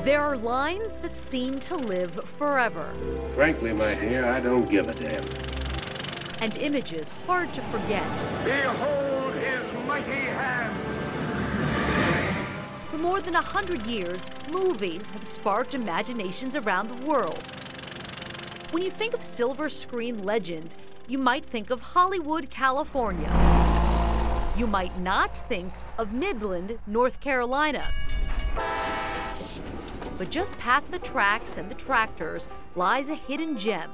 There are lines that seem to live forever. Frankly, my dear, I don't give a damn. And images hard to forget. Behold his mighty hand! For more than 100 years, movies have sparked imaginations around the world. When you think of silver screen legends, you might think of Hollywood, California. You might not think of Midland, North Carolina. But just past the tracks and the tractors lies a hidden gem.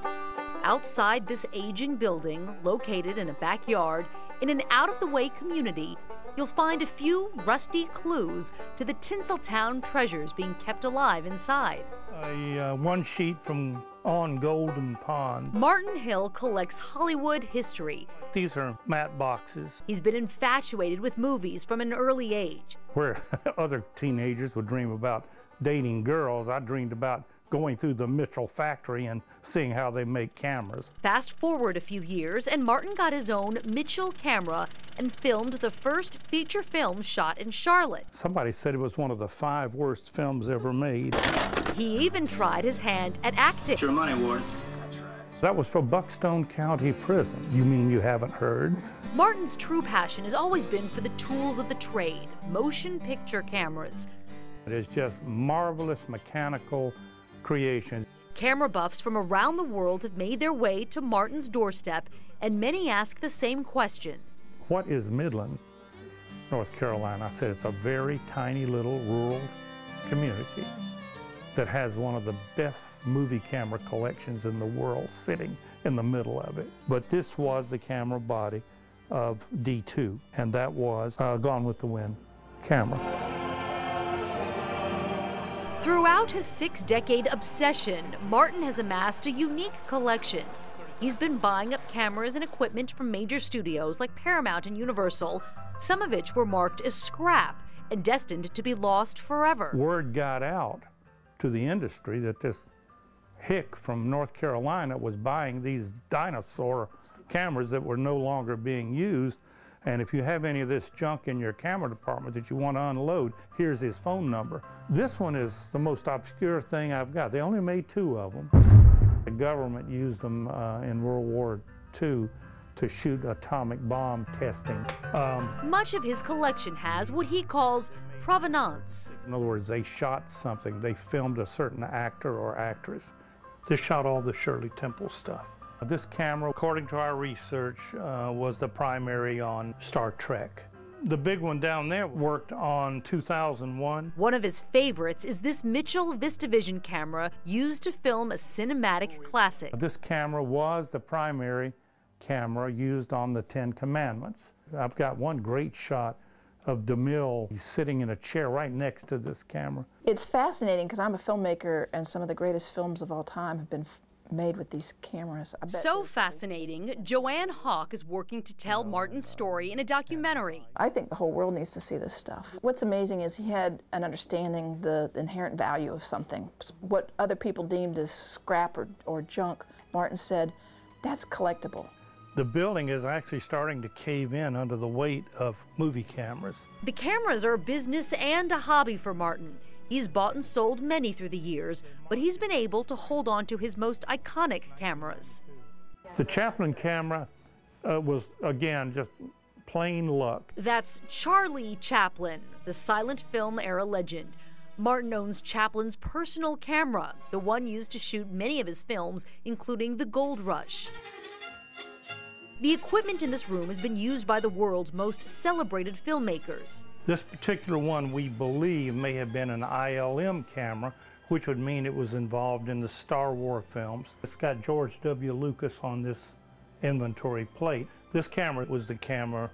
Outside this aging building, located in a backyard, in an out-of-the-way community, you'll find a few rusty clues to the Tinseltown treasures being kept alive inside. One sheet from On Golden Pond. Martin Hill collects Hollywood history. These are matte boxes. He's been infatuated with movies from an early age. Where other teenagers would dream about dating girls, I dreamed about going through the Mitchell factory and seeing how they make cameras. Fast forward a few years, and Martin got his own Mitchell camera and filmed the first feature film shot in Charlotte. Somebody said it was one of the 5 worst films ever made. He even tried his hand at acting. It's your money, Ward. That was for Buckstone County Prison. You mean you haven't heard? Martin's true passion has always been for the tools of the trade, motion picture cameras. It is just marvelous mechanical creations. Camera buffs from around the world have made their way to Martin's doorstep, and many ask the same question. What is Midland, North Carolina? I said it's a very tiny little rural community that has one of the best movie camera collections in the world sitting in the middle of it. But this was the camera body of D2, and that was Gone with the Wind camera. Throughout his 6-decade obsession, Martin has amassed a unique collection. He's been buying up cameras and equipment from major studios like Paramount and Universal, some of which were marked as scrap and destined to be lost forever. Word got out to the industry that this hick from North Carolina was buying these dinosaur cameras that were no longer being used. And if you have any of this junk in your camera department that you want to unload, here's his phone number. This one is the most obscure thing I've got. They only made 2 of them. The government used them in World War II to shoot atomic bomb testing. Much of his collection has what he calls provenance. In other words, they shot something. They filmed a certain actor or actress. They shot all the Shirley Temple stuff. This camera, according to our research, was the primary on Star Trek. The big one down there worked on 2001. One of his favorites is this Mitchell VistaVision camera used to film a cinematic classic. This camera was the primary camera used on the 10 Commandments. I've got one great shot of DeMille. He's sitting in a chair right next to this camera. It's fascinating because I'm a filmmaker and some of the greatest films of all time have been made with these cameras. So fascinating, Joanne Hawk is working to tell Martin's story in a documentary. I think the whole world needs to see this stuff. What's amazing is he had an understanding the inherent value of something. What other people deemed as scrap or junk, Martin said, that's collectible. The building is actually starting to cave in under the weight of movie cameras. The cameras are a business and a hobby for Martin. He's bought and sold many through the years, but he's been able to hold on to his most iconic cameras. The Chaplin camera was, again, just plain luck. That's Charlie Chaplin, the silent film era legend. Martin owns Chaplin's personal camera, the one used to shoot many of his films, including The Gold Rush. The equipment in this room has been used by the world's most celebrated filmmakers. This particular one, we believe, may have been an ILM camera, which would mean it was involved in the Star Wars films. It's got George W. Lucas on this inventory plate. This camera was the camera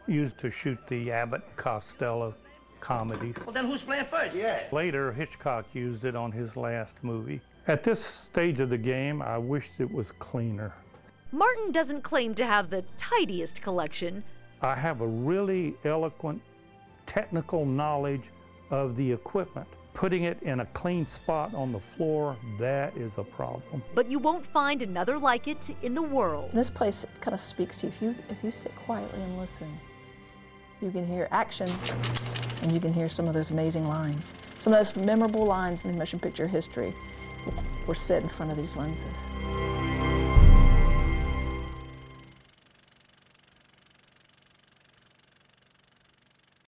used to shoot the Abbott and Costello comedies. Well, then who's playing first? Yeah. Later, Hitchcock used it on his last movie. At this stage of the game, I wished it was cleaner. Martin doesn't claim to have the tidiest collection. I have a really eloquent technical knowledge of the equipment. Putting it in a clean spot on the floor, that is a problem. But you won't find another like it in the world. This place kind of speaks to you if you sit quietly and listen. you can hear action, and you can hear some of those amazing lines. Some of those memorable lines in motion picture history were set in front of these lenses.